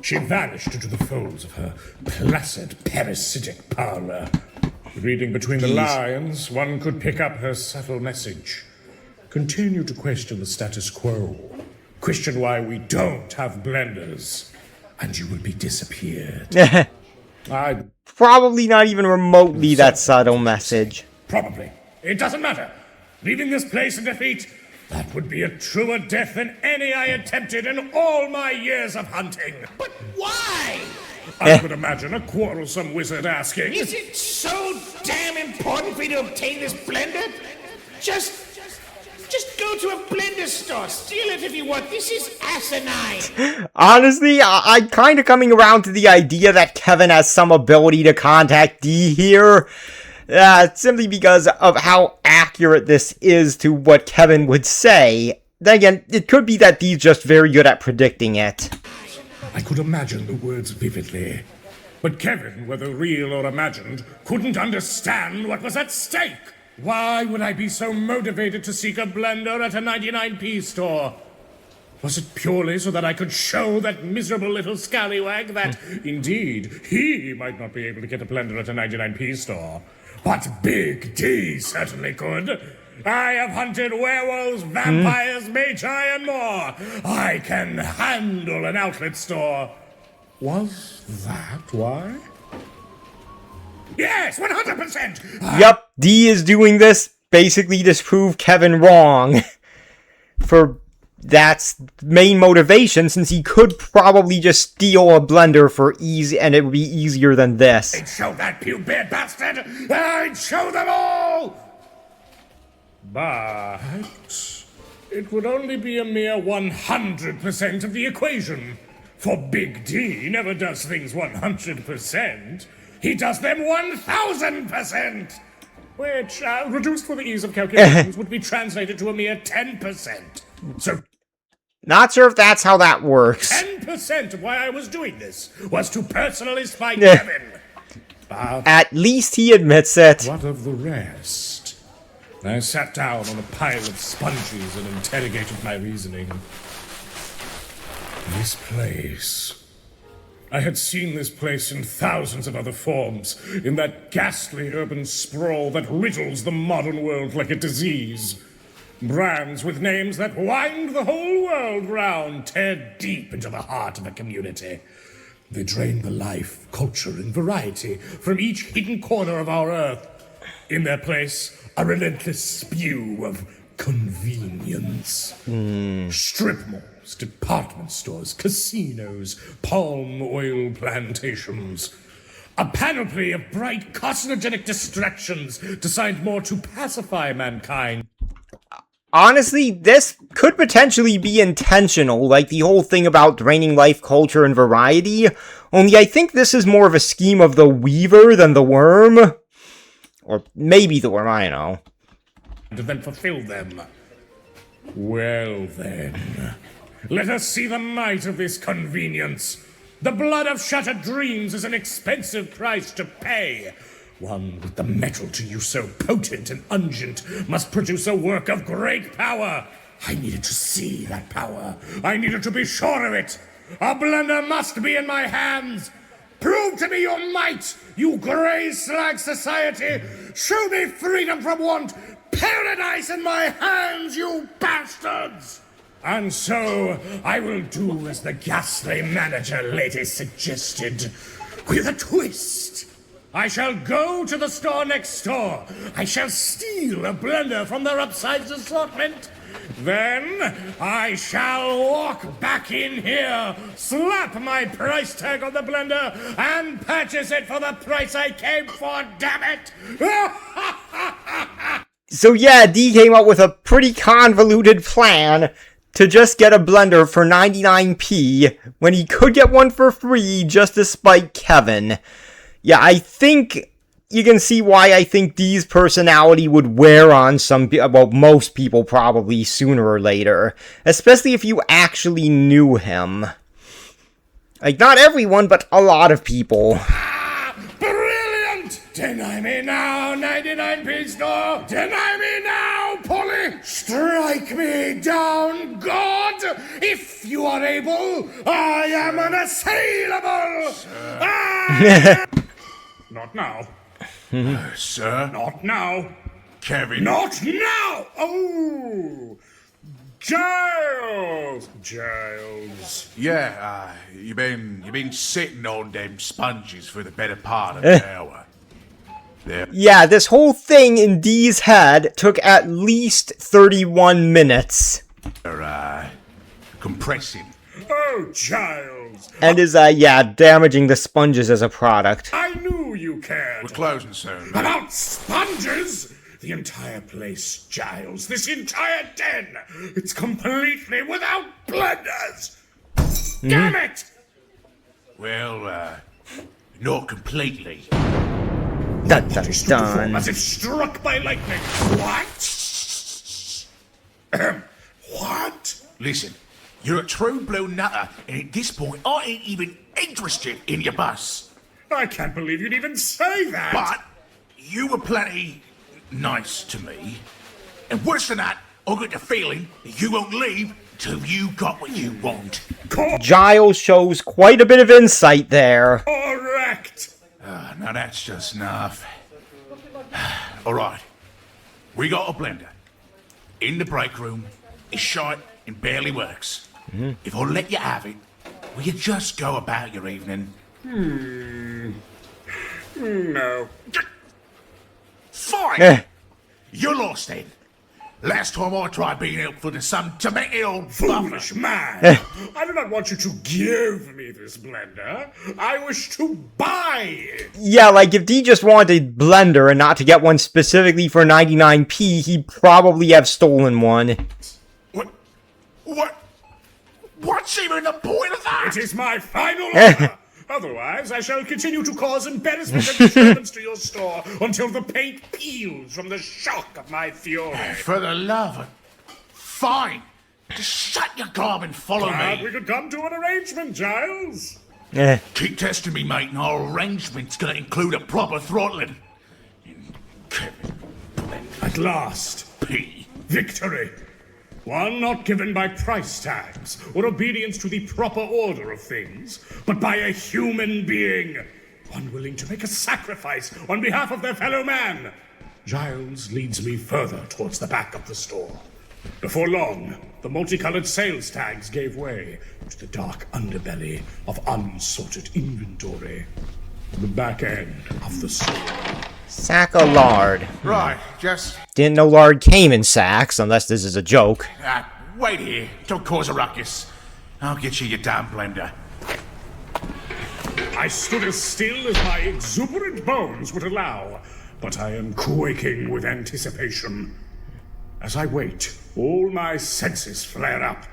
She vanished into the folds of her placid, parasitic parlor. Reading between the lines, one could pick up her subtle message. Continue to question the status quo. Question why we don't have blenders. And you will be disappeared. Probably not even remotely that subtle message. Probably. It doesn't matter. Leaving this place in defeat, that would be a truer death than any I attempted in all my years of hunting. But why? I could imagine a quarrelsome wizard asking. Is it so damn important for you to obtain this blender? Just go to a blender store. Steal it if you want. This is asinine. Honestly, I'm kind of coming around to the idea that Kevin has some ability to contact Dee here. Simply because of how accurate this is to what Kevin would say. Then again, it could be that Dee's just very good at predicting it. I could imagine the words vividly. But Kevin, whether real or imagined, couldn't understand what was at stake. Why would I be so motivated to seek a blender at a 99p store? Was it purely so that I could show that miserable little scallywag that, indeed, he might not be able to get a blender at a 99p store? But Big D certainly could. I have hunted werewolves, vampires, magi, and more. I can handle an outlet store. Was that why? Yes, 100%! Yup, Dee is doing this basically to prove Kevin wrong. For that's main motivation, since he could probably just steal a blender for easy, and it would be easier than this. I'd show that puke-beard bastard! I'd show them all! But it would only be a mere 100% of the equation. For Big D never does things 100%. He does them 1,000%! Which, reduced for the ease of calculations, would be translated to a mere 10%. So Not sure if that's how that works. 10% of why I was doing this was to personally spite Kevin. But At least he admits it. what of the rest? I sat down on a pile of sponges and interrogated my reasoning. This place. I had seen this place in thousands of other forms, in that ghastly urban sprawl that riddles the modern world like a disease. Brands with names that wind the whole world round tear deep into the heart of a community. They drain the life, culture, and variety from each hidden corner of our earth. In their place, a relentless spew of convenience. Strip malls, department stores, casinos, palm oil plantations. A panoply of bright carcinogenic distractions designed more to pacify mankind. honestly, this could potentially be intentional, like the whole thing about draining life, culture, and variety. Only I think this is more of a scheme of the Weaver than the Worm. Or maybe the Worm, I don't know. And then fulfill them. Well then, let us see the might of this convenience. The blood of shattered dreams is an expensive price to pay. One with the metal to use so potent and ungent must produce a work of great power. I needed to see that power. I needed to be sure of it. A blender must be in my hands. Prove to me your might, you grey slag society. Show me freedom from want. Paradise in my hands, you bastards! And so, I will do as the ghastly manager lady suggested, with a twist. I shall go to the store next door. I shall steal a blender from their upsized assortment. Then, I shall walk back in here, slap my price tag on the blender, and purchase it for the price I came for, damn it! So yeah, D came up with a pretty convoluted plan to just get a blender for 99p when he could get one for free just to spite Kevin. Yeah, I think you can see why I think D's personality would wear on most people probably sooner or later. Especially if you actually knew him. Like, not everyone, but a lot of people. Brilliant! Deny me now, 99p store! Deny me now, Polly! Strike me down, God! If you are able, I am unassailable! Not now. Sir? Not now. Kevin? Not now! Oh! Giles! Yeah, you been sitting on them sponges for the better part of an hour. There. Yeah, this whole thing in D's head took at least 31 minutes. They're, compressing. Oh, Giles! And is, damaging the sponges as a product. I knew you cared. We're closing soon. About sponges? The entire place, Giles. This entire den. It's completely without blenders. Damn it! Well, not completely. Dun dun Just to perform dun. as if struck by lightning. What? What? Listen, you're a true blue nutter, and at this point, I ain't even interested in your bus. I can't believe you'd even say that. But you were plenty nice to me. And worse than that, I got the feeling that you won't leave till you got what you want. Giles shows quite a bit of insight there. Correct. Now that's just enough. Alright. We got a blender. In the break room. It's shite and barely works. If I let you have it, will you just go about your evening? No. Fine! You're lost then. Last time I tried being helpful to some demented old Foolish buffer. man! I do not want you to give me this blender. I wish to buy it. Yeah, like if D just wanted a blender and not to get one specifically for 99p, he'd probably have stolen one. What's even the point of that? It is my final order. Otherwise, I shall continue to cause embarrassment and disturbance to your store until the paint peels from the shock of my fury. For the love of... Fine. Just shut your gob and follow Glad me. we could come to an arrangement, Giles. Keep testing me, mate, and our arrangement's gonna include a proper throttling. At last, P. victory. One not given by price tags or obedience to the proper order of things, but by a human being. One willing to make a sacrifice on behalf of their fellow man. Giles leads me further towards the back of the store. Before long, the multicolored sales tags gave way to the dark underbelly of unsorted inventory. The back end of the store. Sack of lard. Right, just... Didn't know lard came in sacks, unless this is a joke. Wait here. Don't cause a ruckus. I'll get you your damn blender. I stood as still as my exuberant bones would allow, but I am quaking with anticipation. As I wait, all my senses flare up.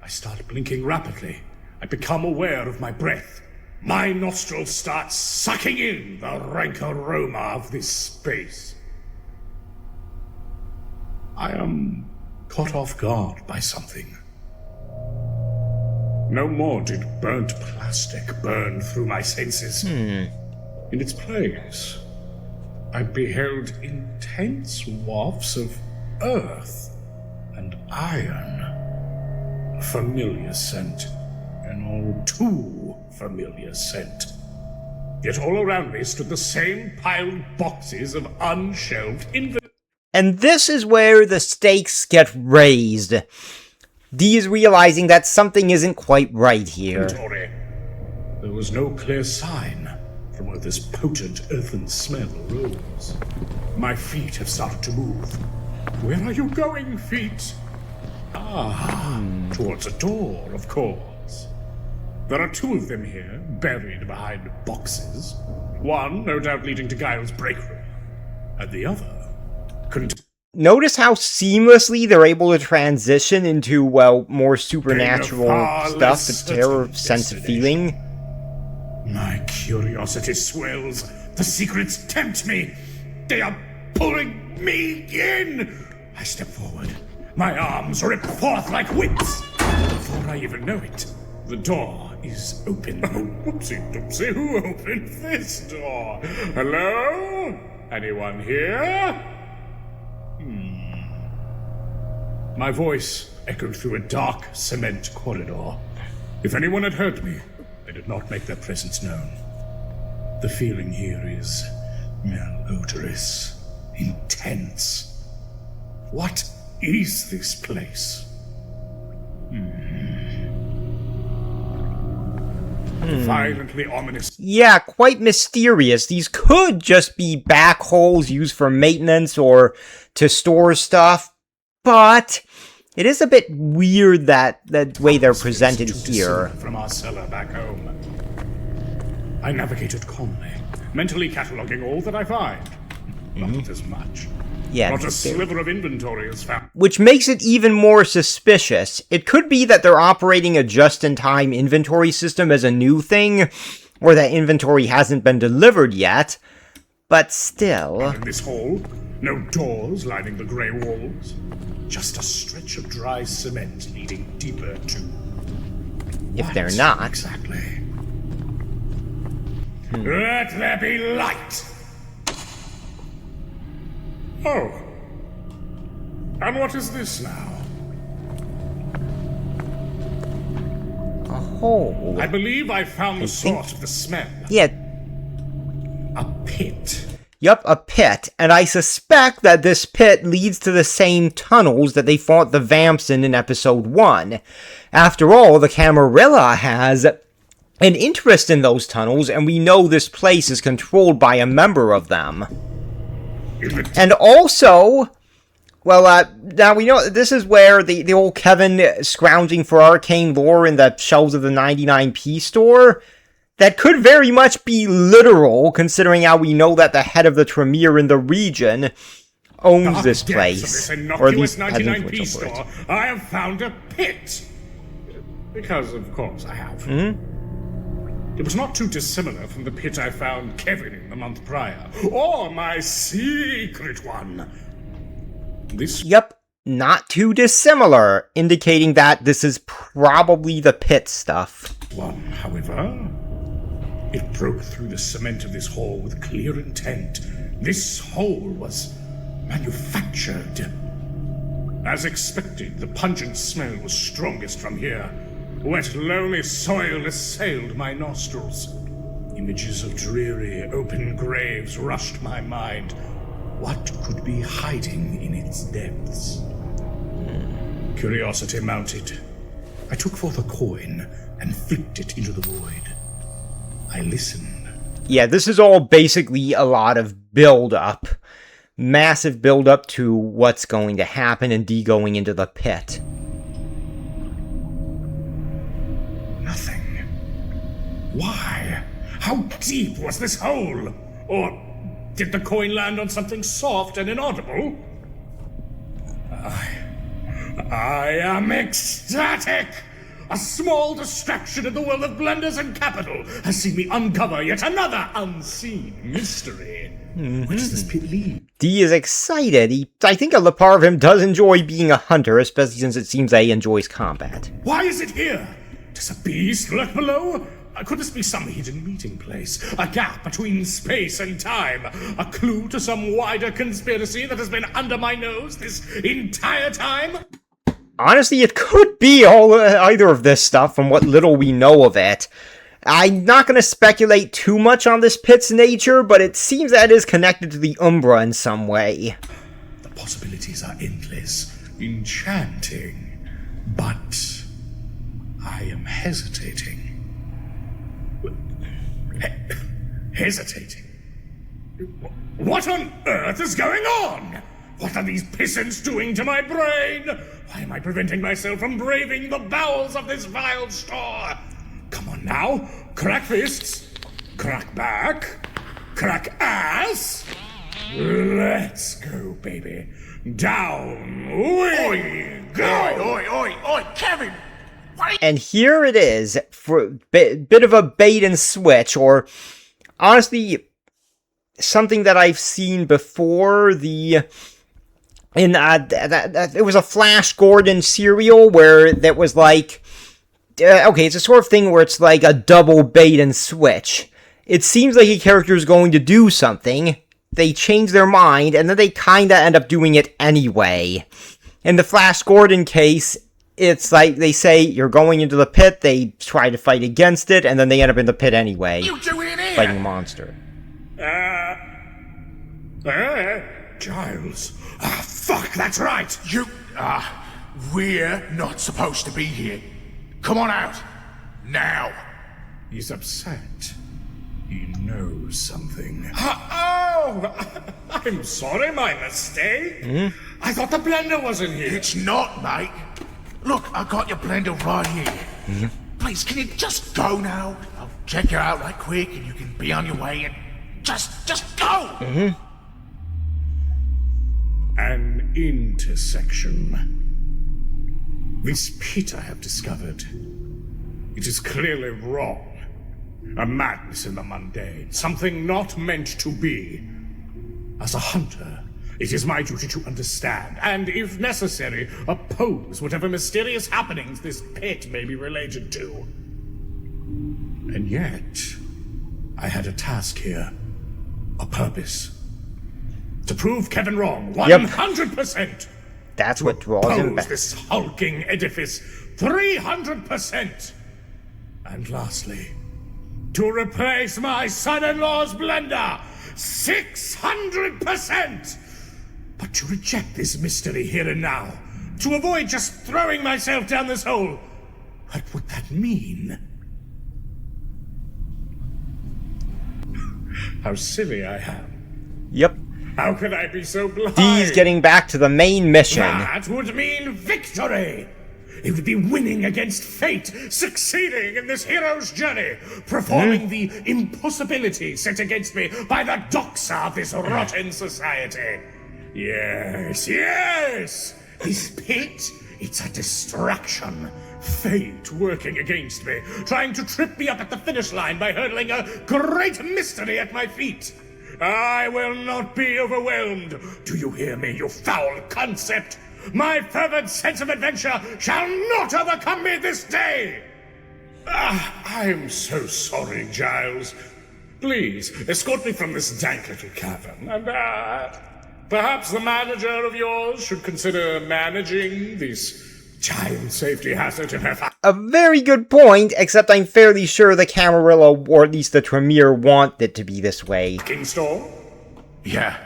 I start blinking rapidly. I become aware of my breath. My nostrils start sucking in the rank aroma of this space. I am caught off guard by something. No more did burnt plastic burn through my senses. In its place, I beheld intense wafts of earth and iron. A familiar scent, an all too familiar scent. Yet all around me stood the same piled boxes of unshelved inventory. And this is where the stakes get raised. Dee is realizing that something isn't quite right here. There was no clear sign from where this potent earthen smell arose. My feet have started to move. Where are you going, feet? Towards a door, of course. There are two of them here, buried behind boxes. One, no doubt, leading to Giles' break room, and the other... Notice how seamlessly they're able to transition into, well, more supernatural stuff, the terror sense of feeling. My curiosity swells. The secrets tempt me. They are pulling me in. I step forward. My arms rip forth like whips. Before I even know it, the door is open. Oh, whoopsie doopsie, who opened this door? Hello? Anyone here? My voice echoed through a dark cement corridor. If anyone had heard me, they did not make their presence known. The feeling here is malodorous, intense. What is this place? Violently ominous. Yeah, quite mysterious. These could just be back holes used for maintenance or to store stuff, but it is a bit weird that the way they're presented here. From our cellar back home. I navigated calmly, mentally cataloging all that I find. Not as much. Yeah, not a sliver of inventory is found. Which makes it even more suspicious. It could be that they're operating a just-in-time inventory system as a new thing, or that inventory hasn't been delivered yet, but still... In this hall, no doors lining the grey walls, just a stretch of dry cement leading deeper to... If they're not. Exactly. Let there be light! Oh. And what is this now? A hole. I believe I found the source of the smell. Yeah. A pit. Yup, a pit. And I suspect that this pit leads to the same tunnels that they fought the Vamps in episode 1. After all, the Camarilla has an interest in those tunnels, and we know this place is controlled by a member of them. And also, well, now we know this is where the old Kevin scrounging for arcane lore in the shelves of the 99p store, that could very much be literal, considering how we know that the head of the Tremere in the region owns this place. Or at least has influence over it. I have found a pit. Because, of course, I have. It was not too dissimilar from the pit I found Kevin in the month prior, or my secret one. This... Yep, not too dissimilar, indicating that this is probably the pit stuff. One, however, it broke through the cement of this hall with clear intent. This hole was manufactured. As expected, the pungent smell was strongest from here. Wet, loamy soil assailed my nostrils. Images of dreary, open graves rushed my mind. What could be hiding in its depths? Curiosity mounted. I took forth a coin and flipped it into the void. I listened. Yeah, this is all basically a lot of build-up. Massive build-up to what's going to happen and Dee going into the pit. Nothing. Why? How deep was this hole? Or did the coin land on something soft and inaudible? I am ecstatic! A small distraction in the world of blenders and capital has seen me uncover yet another unseen mystery. Where does this pit lead? D is excited. I think a part of him does enjoy being a hunter, especially since it seems that he enjoys combat. Why is it here? Does a beast lurk below? Could this be some hidden meeting place? A gap between space and time? A clue to some wider conspiracy that has been under my nose this entire time? Honestly, it could be either of this stuff from what little we know of it. I'm not going to speculate too much on this pit's nature, but it seems that it is connected to the Umbra in some way. The possibilities are endless, enchanting, but I am hesitating. Hesitating? What on earth is going on? What are these pissants doing to my brain? Why am I preventing myself from braving the bowels of this vile store? Come on now, crack fists, crack back, crack ass. Let's go, baby. Down we go. Oi, Kevin! And here it is, for a bit of a bait and switch, or honestly, something that I've seen before. It was a Flash Gordon serial where that was like, okay, it's a sort of thing where it's like a double bait and switch. It seems like a character is going to do something, they change their mind, and then they kinda end up doing it anyway. In the Flash Gordon case, it's like they say you're going into the pit, they try to fight against it, and then they end up in the pit anyway. You doing it here? Fighting a monster. Giles. Fuck, that's right! We're not supposed to be here. Come on out. Now. He's upset. He knows something. Oh! I'm sorry, my mistake. I thought the blender was in here. It's not, mate. Look, I got your blender right here. Please, can you just go now? I'll check you out right quick and you can be on your way and just go! An intersection. This pit I have discovered. It is clearly wrong. A madness in the mundane. Something not meant to be. As a hunter, it is my duty to understand, and if necessary, oppose whatever mysterious happenings this pit may be related to. And yet, I had a task here. A purpose. To prove Kevin wrong, 100%! That's what draws him back. This hulking edifice, 300%! And lastly, to replace my son-in-law's blender, 600%! But to reject this mystery here and now, to avoid just throwing myself down this hole, what would that mean? How silly I am. Yep. How could I be so blind? D's getting back to the main mission. That would mean victory! It would be winning against fate, succeeding in this hero's journey, performing the impossibility set against me by the doxa of this rotten society. Yes! This pit, it's a distraction. Fate working against me, trying to trip me up at the finish line by hurling a great mystery at my feet. I will not be overwhelmed. Do you hear me, you foul concept? My fervent sense of adventure shall not overcome me this day! I'm so sorry, Giles. Please, escort me from this dank little cavern, and perhaps the manager of yours should consider managing this child safety hazard in her A very good point, except I'm fairly sure the Camarilla, or at least the Tremere, want it to be this way. store? Yeah.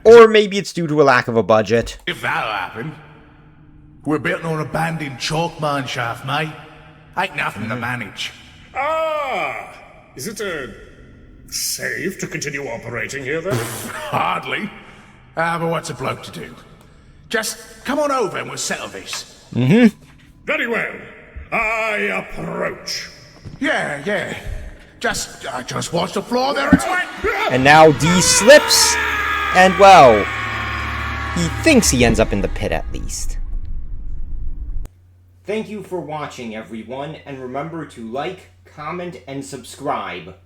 Or maybe it's due to a lack of a budget. If that'll happen. We're built on an abandoned chalk mine shaft, mate. Ain't nothing to manage. Is it safe to continue operating here then? Hardly. But what's a bloke to do? Just come on over and we'll settle this. Very well. I approach. Yeah. Just watch the floor there. It's wet. And now D slips, and well, he thinks he ends up in the pit at least. Thank you for watching, everyone, and remember to like, comment, and subscribe.